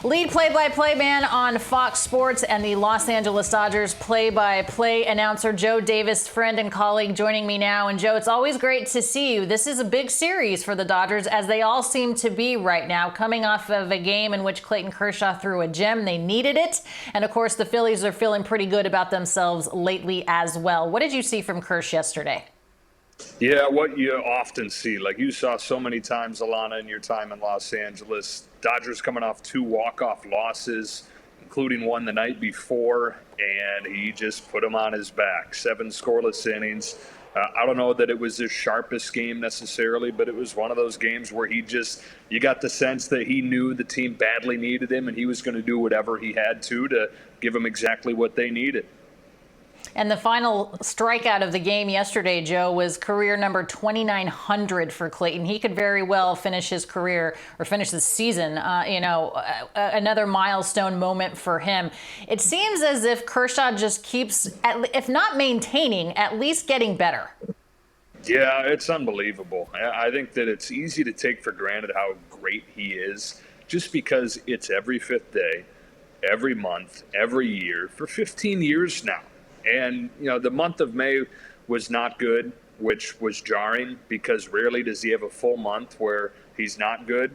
Lead play-by-play man on Fox Sports and the Los Angeles Dodgers play-by-play announcer Joe Davis, friend and colleague, joining me now. And Joe, it's always great to see you. This is a big series for the Dodgers, as they all seem to be right now, coming off of a game in which Clayton Kershaw threw a gem. They needed it. And of course, the Phillies are feeling pretty good about themselves lately as well. What did you see from Kersh yesterday? Yeah, what you often see, like you saw so many times, Alana, in your time in Los Angeles, Dodgers coming off 2 walk-off losses, including one the night before, and he just put him on his back. 7 scoreless innings. I don't know that it was his sharpest game necessarily, but it was one of those games where you got the sense that he knew the team badly needed him, and he was going to do whatever he had to give them exactly what they needed. And the final strikeout of the game yesterday, Joe, was career number 2,900 for Clayton. He could very well finish his career or finish the season, another milestone moment for him. It seems as if Kershaw just keeps, if not maintaining, at least getting better. Yeah, it's unbelievable. I think that it's easy to take for granted how great he is, just because it's every 5th day, every month, every year, for 15 years now. And, the month of May was not good, which was jarring because rarely does he have a full month where he's not good.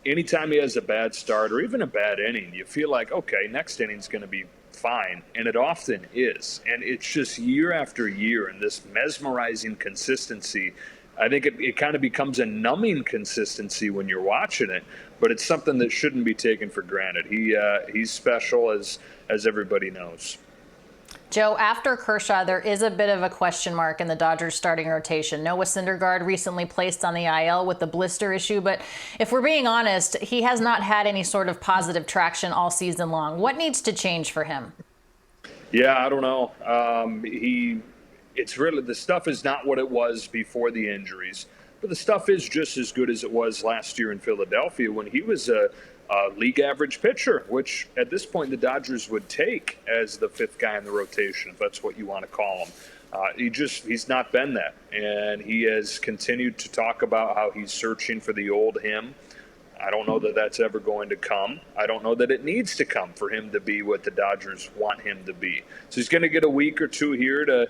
Anytime he has a bad start or even a bad inning, you feel like, okay, next inning's going to be fine. And it often is. And it's just year after year, and this mesmerizing consistency. I think it kind of becomes a numbing consistency when you're watching it, but it's something that shouldn't be taken for granted. He's special, as everybody knows. Joe, after Kershaw, there is a bit of a question mark in the Dodgers starting rotation. Noah Syndergaard recently placed on the IL with the blister issue, but if we're being honest, he has not had any sort of positive traction all season long. What needs to change for him? Yeah, I don't know. It's really, the stuff is not what it was before the injuries, but the stuff is just as good as it was last year in Philadelphia when he was a league average pitcher, which at this point the Dodgers would take as the 5th guy in the rotation, if that's what you want to call him. He's not been that. And he has continued to talk about how he's searching for the old him. I don't know that that's ever going to come. I don't know that it needs to come for him to be what the Dodgers want him to be. So he's going to get a week or 2 here to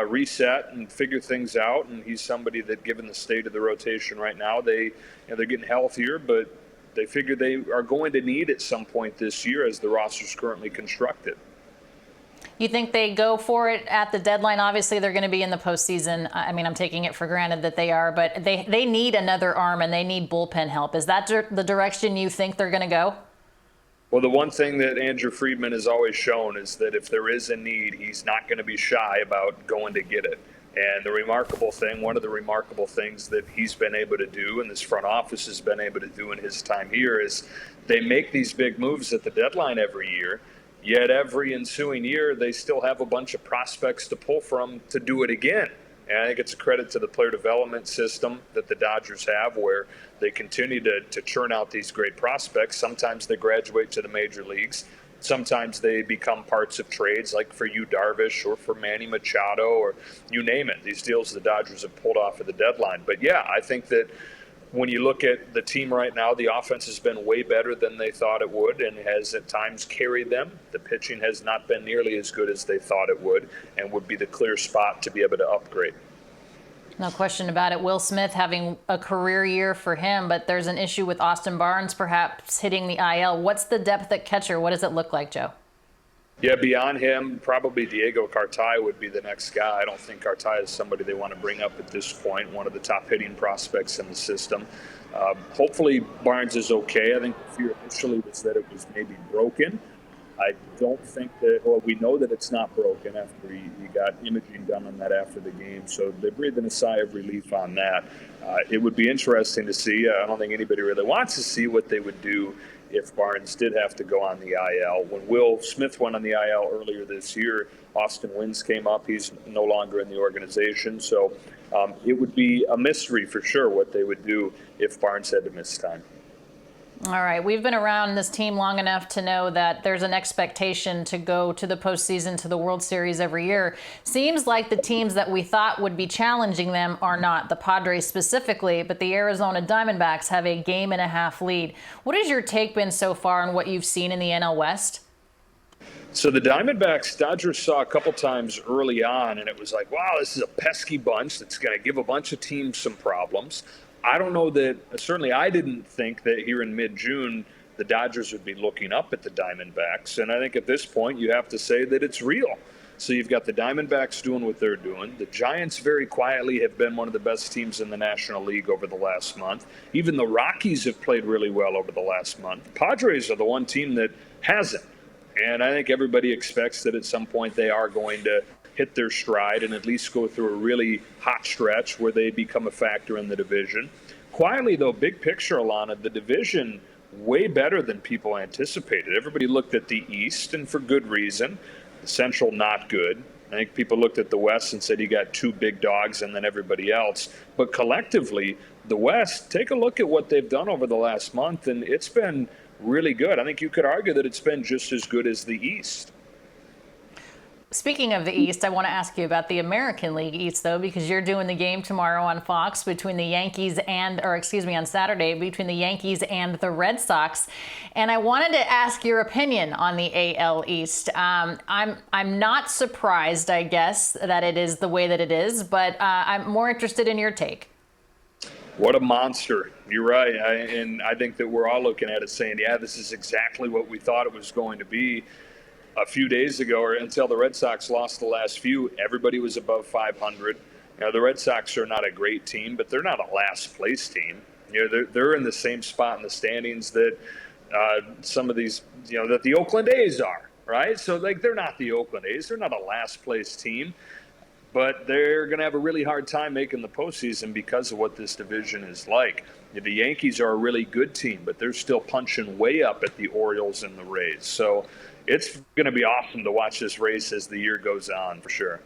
reset and figure things out. And he's somebody that, given the state of the rotation right now, they're getting healthier, but they figure they are going to need at some point this year as the roster is currently constructed. You think they go for it at the deadline? Obviously, they're going to be in the postseason. I mean, I'm taking it for granted that they are, but they need another arm and they need bullpen help. Is that the direction you think they're going to go? Well, the one thing that Andrew Friedman has always shown is that if there is a need, he's not going to be shy about going to get it. And one of the remarkable things that he's been able to do, and this front office has been able to do in his time here, is they make these big moves at the deadline every year, yet every ensuing year they still have a bunch of prospects to pull from to do it again. And I think it's a credit to the player development system that the Dodgers have, where they continue to churn out these great prospects. Sometimes they graduate to the major leagues. Sometimes they become parts of trades, like for Yu Darvish or for Manny Machado, or you name it. These deals the Dodgers have pulled off at the deadline. But yeah, I think that when you look at the team right now, the offense has been way better than they thought it would and has at times carried them. The pitching has not been nearly as good as they thought it would and would be the clear spot to be able to upgrade. No question about it. Will Smith having a career year for him, but there's an issue with Austin Barnes perhaps hitting the IL. What's the depth at catcher? What does it look like, Joe? Yeah, beyond him, probably Diego Cartaya would be the next guy. I don't think Cartaya is somebody they want to bring up at this point, one of the top hitting prospects in the system. Hopefully Barnes is okay. I think the fear initially was that it was maybe broken. I don't think that, well, we know that it's not broken after he got imaging done on that after the game. So they're breathing a sigh of relief on that. It would be interesting to see. I don't think anybody really wants to see what they would do if Barnes did have to go on the IL. When Will Smith went on the IL earlier this year, Austin Wynns came up. He's no longer in the organization. So it would be a mystery for sure what they would do if Barnes had to miss time. All right, we've been around this team long enough to know that there's an expectation to go to the postseason, to the World Series every year. Seems like the teams that we thought would be challenging them are not, the Padres specifically, but the Arizona Diamondbacks have a game-and-a-half lead. What has your take been so far on what you've seen in the NL West? So the Diamondbacks, Dodgers saw a couple times early on, and it was like, wow, this is a pesky bunch that's going to give a bunch of teams some problems. I don't know that, certainly I didn't think that here in mid-June the Dodgers would be looking up at the Diamondbacks. And I think at this point you have to say that it's real. So you've got the Diamondbacks doing what they're doing. The Giants very quietly have been one of the best teams in the National League over the last month. Even the Rockies have played really well over the last month. Padres are the one team that hasn't. And I think everybody expects that at some point they are going to hit their stride and at least go through a really hot stretch where they become a factor in the division. Quietly, though, big picture, Alana, the division way better than people anticipated. Everybody looked at the East, and for good reason. The Central, not good. I think people looked at the West and said you got two big dogs and then everybody else. But collectively, the West, take a look at what they've done over the last month, and it's been really good. I think you could argue that it's been just as good as the East. Speaking of the East, I want to ask you about the American League East, though, because you're doing the game tomorrow on Fox between the Yankees on Saturday between the Yankees and the Red Sox. And I wanted to ask your opinion on the AL East. I'm not surprised, I guess, that it is the way that it is, but I'm more interested in your take. What a monster. You're right. And I think that we're all looking at it saying, yeah, this is exactly what we thought it was going to be. A few days ago, or until the Red Sox lost the last few, everybody was above 500. You know, the Red Sox are not a great team, but they're not a last place team. You know, they're in the same spot in the standings that some of these, you know, that the Oakland A's are, right? So, like, they're not the Oakland A's. They're not a last place team, but they're going to have a really hard time making the postseason because of what this division is like. The Yankees are a really good team, but they're still punching way up at the Orioles and the Rays. So it's going to be awesome to watch this race as the year goes on, for sure.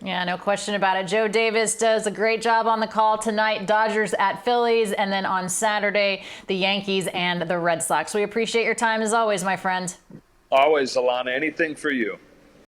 Yeah, no question about it. Joe Davis does a great job on the call tonight. Dodgers at Phillies, and then on Saturday, the Yankees and the Red Sox. We appreciate your time as always, my friend. Always, Alana. Anything for you.